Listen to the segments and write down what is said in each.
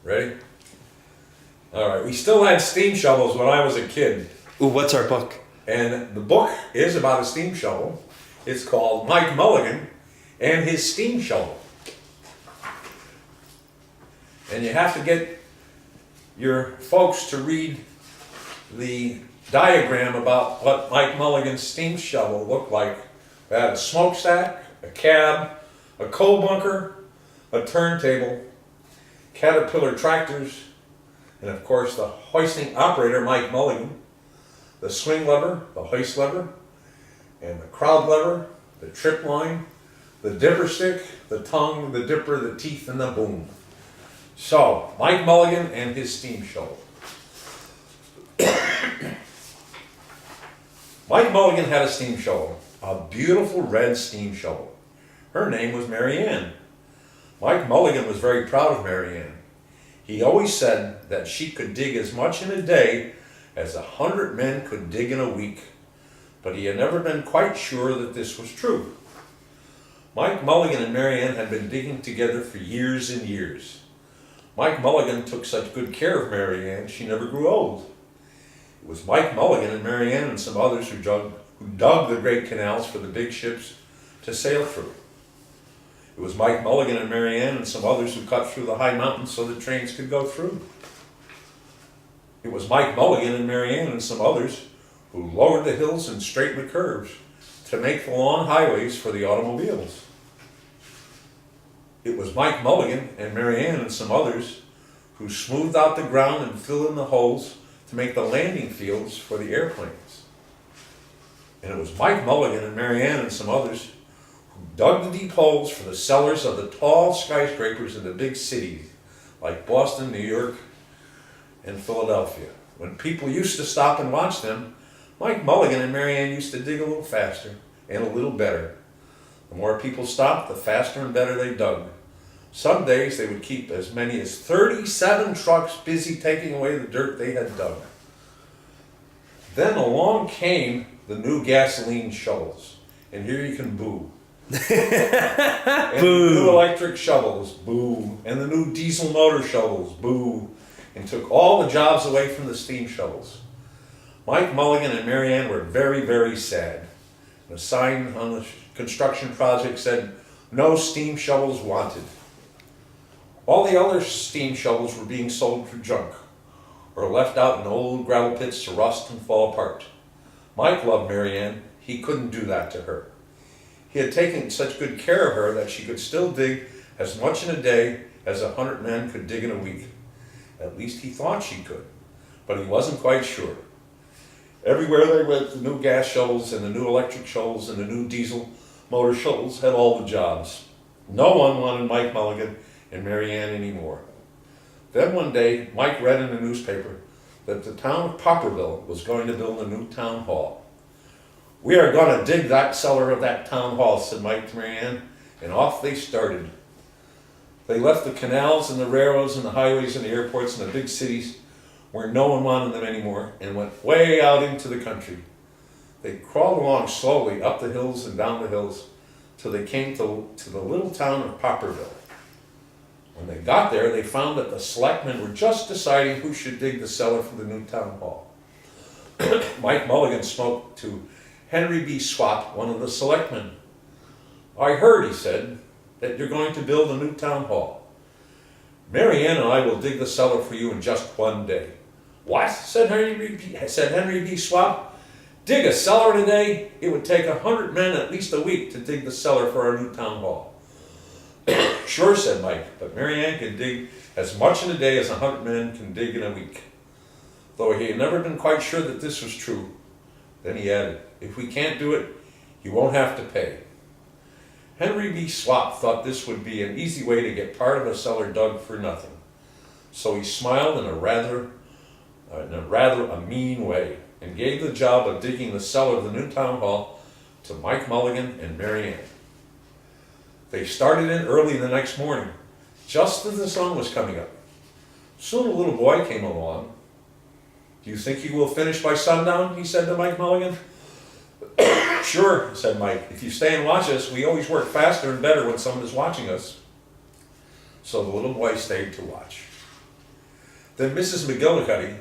Ready? All right, we still had steam shovels when I was a kid. Ooh, what's our book? And the book is about a steam shovel. It's called Mike Mulligan and His Steam Shovel. And you have to get your folks to read the diagram about what Mike Mulligan's steam shovel looked like. It had a smokestack, a cab, a coal bunker, a turntable, Caterpillar tractors, and of course the hoisting operator, Mike Mulligan, the swing lever, the hoist lever, and the crowd lever, the trip line, the dipper stick, the tongue, the dipper, the teeth, and the boom. So, Mike Mulligan and his steam shovel. Mike Mulligan had a steam shovel, a beautiful red steam shovel. Her name was Mary Ann. Mike Mulligan was very proud of Mary Ann. He always said that she could dig as much in a day as 100 men could dig in a week, but he had never been quite sure that this was true. Mike Mulligan and Mary Ann had been digging together for years and years. Mike Mulligan took such good care of Mary Ann, she never grew old. It was Mike Mulligan and Mary Ann and some others who dug the great canals for the big ships to sail through. It was Mike Mulligan and Mary Ann and some others who cut through the high mountains so the trains could go through. It was Mike Mulligan and Mary Ann and some others who lowered the hills and straightened the curves to make the long highways for the automobiles. It was Mike Mulligan and Mary Ann and some others who smoothed out the ground and filled in the holes to make the landing fields for the airplanes. And it was Mike Mulligan and Mary Ann and some others who dug the deep holes for the cellars of the tall skyscrapers in the big cities like Boston, New York, and Philadelphia. When people used to stop and watch them, Mike Mulligan and Mary Ann used to dig a little faster and a little better. The more people stopped, the faster and better they dug. Some days they would keep as many as 37 trucks busy taking away the dirt they had dug. Then along came the new gasoline shovels, and here you can boo. And the new electric shovels, boo. And the new diesel motor shovels, boo. And took all the jobs away from the steam shovels. Mike Mulligan and Mary Ann were very, very sad. The sign on the construction project said, "No steam shovels wanted." All the other steam shovels were being sold for junk, or left out in old gravel pits to rust and fall apart. Mike loved Mary Ann. He couldn't do that to her. He had taken such good care of her that she could still dig as much in a day as 100 men could dig in a week. At least he thought she could, but he wasn't quite sure. Everywhere they went, the new gas shovels and the new electric shovels and the new diesel motor shovels had all the jobs. No one wanted Mike Mulligan and Mary Ann anymore. Then one day, Mike read in the newspaper that the town of Popperville was going to build a new town hall. "We are going to dig that cellar of that town hall," said Mike to Mary Ann, and off they started. They left the canals and the railroads and the highways and the airports and the big cities where no one wanted them anymore and went way out into the country. They crawled along slowly up the hills and down the hills till they came to the little town of Popperville. When they got there, they found that the selectmen were just deciding who should dig the cellar for the new town hall. Mike Mulligan spoke to Henry B. Swap, one of the selectmen. "I heard," he said, "that you're going to build a new town hall. Mary Ann and I will dig the cellar for you in just one day." "What?" said Henry B. Swap. "Dig a cellar in a day? It would take 100 men at least a week to dig the cellar for our new town hall." "Sure," said Mike, "but Mary Ann can dig as much in a day as 100 men can dig in a week." Though he had never been quite sure that this was true, then he added, "If we can't do it, you won't have to pay." Henry B. Swap thought this would be an easy way to get part of a cellar dug for nothing. So he smiled in a rather mean way and gave the job of digging the cellar of the new town hall to Mike Mulligan and Mary Ann. They started in early the next morning, just as the sun was coming up. Soon a little boy came along. "Do you think you will finish by sundown?" he said to Mike Mulligan. "Sure," said Mike. "If you stay and watch us, we always work faster and better when someone is watching us." So the little boy stayed to watch. Then Mrs. McGillicuddy,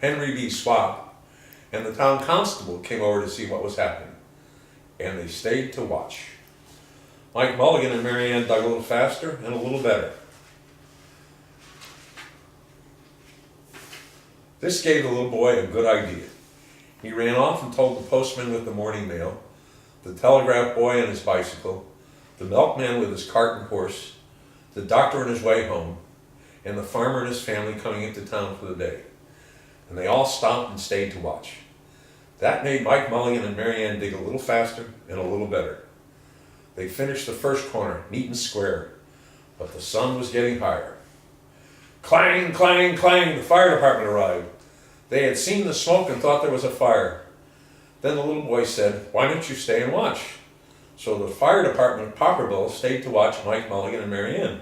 Henry B. Swap, and the town constable came over to see what was happening, and they stayed to watch. Mike Mulligan and Mary Ann dug a little faster and a little better. This gave the little boy a good idea. He ran off and told the postman with the morning mail, the telegraph boy on his bicycle, the milkman with his cart and horse, the doctor on his way home, and the farmer and his family coming into town for the day. And they all stopped and stayed to watch. That made Mike Mulligan and Mary Ann dig a little faster and a little better. They finished the first corner, neat and square, but the sun was getting higher. Clang, clang, clang, the fire department arrived. They had seen the smoke and thought there was a fire. Then the little boy said, "Why don't you stay and watch?" So the fire department of Popperville stayed to watch Mike Mulligan and Mary Ann.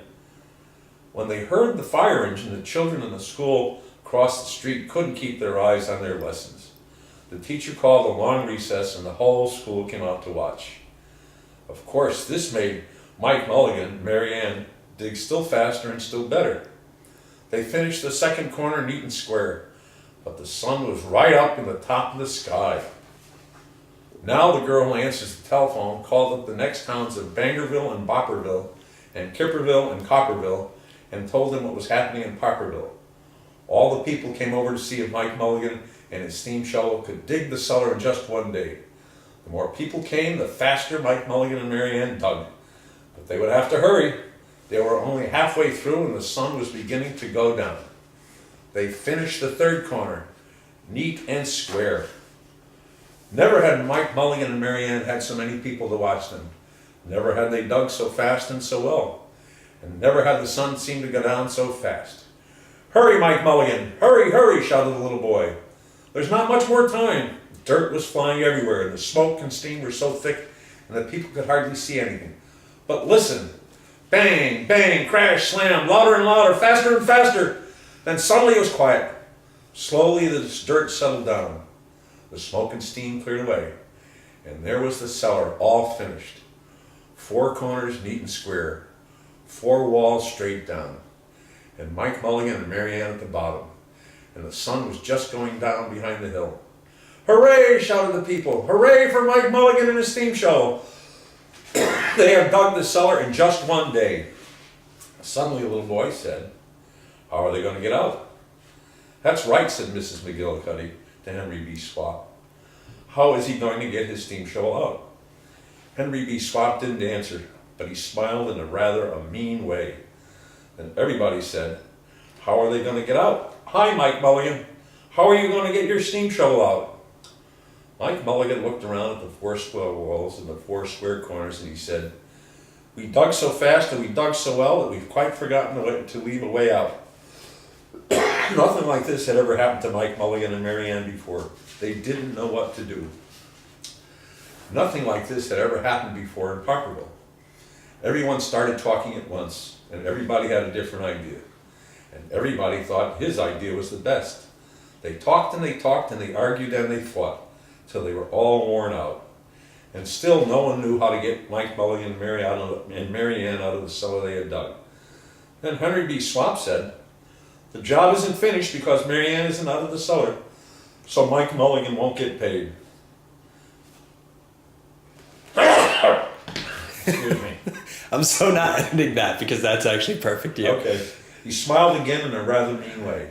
When they heard the fire engine, the children in the school across the street couldn't keep their eyes on their lessons. The teacher called a long recess and the whole school came out to watch. Of course, this made Mike Mulligan and Mary Ann dig still faster and still better. They finished the second corner neat and square, but the sun was right up in the top of the sky. Now the girl who answers the telephone called up the next towns of Bangerville and Bopperville and Kipperville and Copperville and told them what was happening in Popperville. All the people came over to see if Mike Mulligan and his steam shovel could dig the cellar in just one day. The more people came, the faster Mike Mulligan and Mary Ann dug. But they would have to hurry. They were only halfway through and the sun was beginning to go down. They finished the third corner, neat and square. Never had Mike Mulligan and Mary Ann had so many people to watch them. Never had they dug so fast and so well. And never had the sun seemed to go down so fast. "Hurry, Mike Mulligan! Hurry, hurry!" shouted the little boy. "There's not much more time." Dirt was flying everywhere, and the smoke and steam were so thick and that people could hardly see anything. But listen! Bang, bang, crash, slam, louder and louder, faster and faster. Then suddenly it was quiet. Slowly the dirt settled down. The smoke and steam cleared away, and there was the cellar all finished. 4 corners neat and square, 4 walls straight down, and Mike Mulligan and Mary Ann at the bottom, and the sun was just going down behind the hill. "Hooray!" shouted the people. "Hooray for Mike Mulligan and his steam shovel! They have dug the cellar in just one day." Suddenly a little boy said, "How are they going to get out?" "That's right," said Mrs. McGillicuddy to Henry B. Swap. "How is he going to get his steam shovel out?" Henry B. Swap didn't answer, but he smiled in a rather mean way. Then everybody said, "How are they going to get out?" "Hi, Mike Mulligan. How are you going to get your steam shovel out?" Mike Mulligan looked around at the 4 square walls and the 4 square corners and he said, "We dug so fast and we dug so well that we've quite forgotten to leave a way out." Nothing like this had ever happened to Mike Mulligan and Mary Ann before. They didn't know what to do. Nothing like this had ever happened before in Popperville. Everyone started talking at once, and everybody had a different idea. And everybody thought his idea was the best. They talked and they talked and they argued and they fought, till they were all worn out. And still no one knew how to get Mike Mulligan and Mary Ann out of the cellar they had dug. Then Henry B. Swap said, "The job isn't finished because Mary Ann isn't out of the cellar, so Mike Mulligan won't get paid." Excuse me. I'm so not editing that because that's actually perfect. Yeah. Okay. He smiled again in a rather mean way.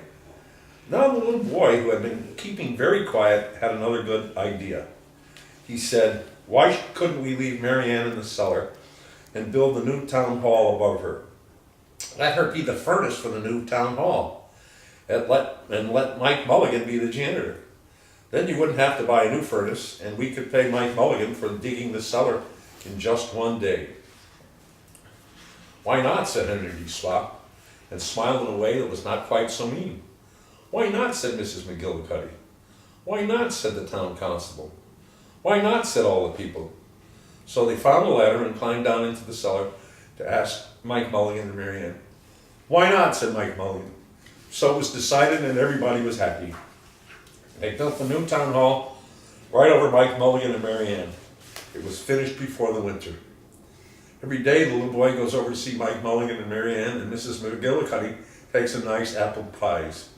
Now the little boy, who had been keeping very quiet, had another good idea. He said, "Why couldn't we leave Mary Ann in the cellar and build the new town hall above her? Let her be the furnace for the new town hall, and let Mike Mulligan be the janitor. Then you wouldn't have to buy a new furnace, and we could pay Mike Mulligan for digging the cellar in just one day." "Why not?" said Henry B. Swap, and smiled in a way that was not quite so mean. "Why not?" said Mrs. McGillicuddy. "Why not?" said the town constable. "Why not?" said all the people. So they found a ladder and climbed down into the cellar to ask Mike Mulligan and Mary Ann. "Why not?" said Mike Mulligan. So it was decided and everybody was happy. They built the new town hall right over Mike Mulligan and Mary Ann. It was finished before the winter. Every day the little boy goes over to see Mike Mulligan and Mary Ann, and Mrs. McGillicuddy cakes and nice apple pies.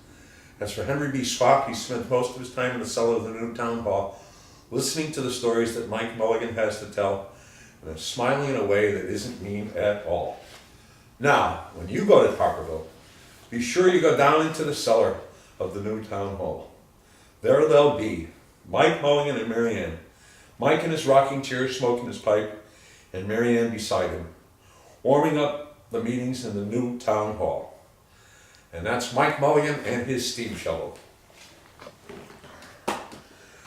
As for Henry B. Spock, he spent most of his time in the cellar of the new town hall, listening to the stories that Mike Mulligan has to tell, and smiling in a way that isn't mean at all. Now, when you go to Parkerville, be sure you go down into the cellar of the new town hall. There they'll be, Mike Mulligan and Mary Ann. Mike in his rocking chair smoking his pipe, and Mary Ann beside him, warming up the meetings in the new town hall. And that's Mike Mulligan and his steam shovel.